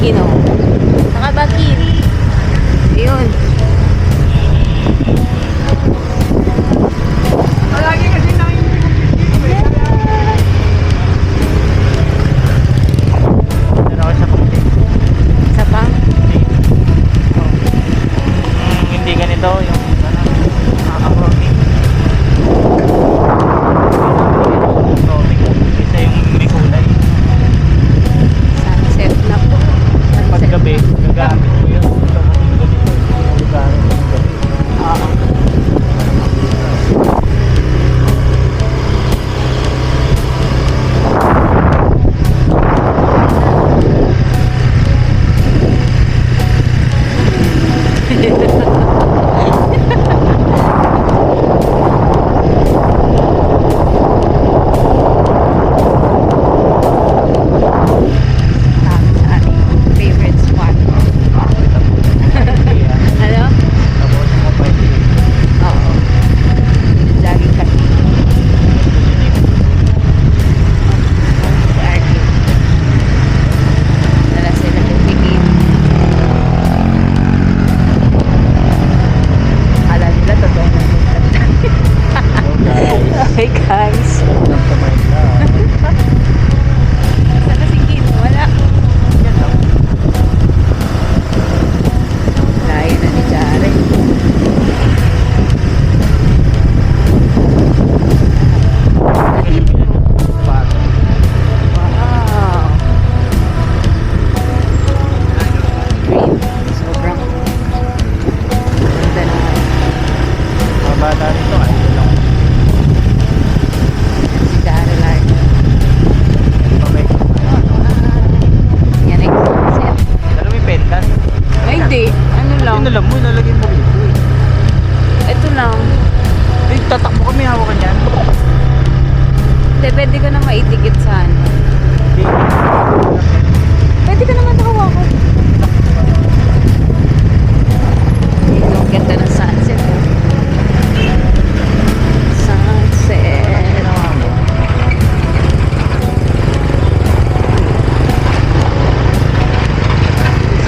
Kino. Nakabakit. Ayun. Palagi kasi Isa pa? hindi ganito yung nakaka-protein. Isa yung may kulay. Sunset na po. Sunset. Paggabi, gagamit mo yun. Ito kasi ganito. Gagamit mo gabi. Oo. Sa ating favorite spot. Ano? Tapos mo pwede. Oo. Jogging kami. Si Arky. Dala sila ng ticket. Akala nila totoo na Hi guys. Nagkamay ka. Sana si Kim? Wala. Yan lang. Layo na ni Jaren. Wow. Green. Sobrang ganda naman. Mga bata nito ay ito lang. Si Jaren lang. Pabay. Yan ay sunset. Alam mo yung pendant? Ay, hindi. Ano lang? Yun alam mo, ilalagay mo dito eh. Ito lang. Eh, tatakbo kami hawakan yan. Hindi, pwede ko na maitikit sa ano. Hindi. Pwede ka naman hawakan. Ito, ang ganda ng sunset. Oh. Sunset.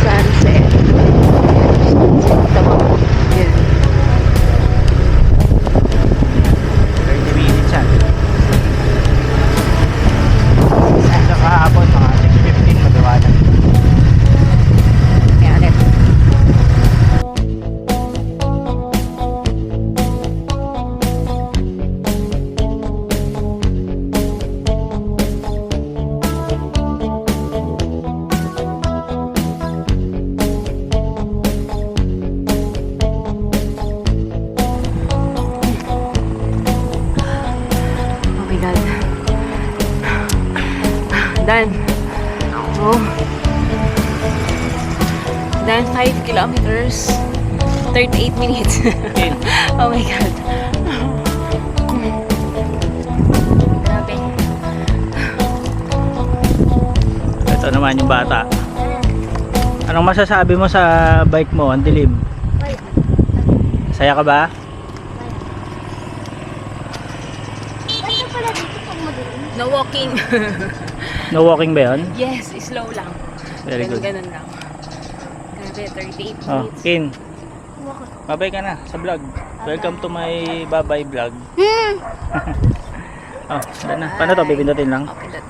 Sunset. Sunset. Tama. Yun. 30 minutes yan. Sa kahapon, mga 6:15 madawalan. Kaya ulit. Oh my God. Done. Oh. Done 5 kilometers. 38 minutes. Oh my God. Grabe. Ito naman yung bata. Anong masasabi mo sa bike mo? Ang dilim. Saya ka ba? No walking. No walking ba yun? Yes, slow lang. Very good. Ganun lang. Grabe, 38 Oh, minutes. Kin. Babay ka na sa vlog. Welcome to my babay vlog. Oh, wala na. Paano to? Pipindutin lang. Okay,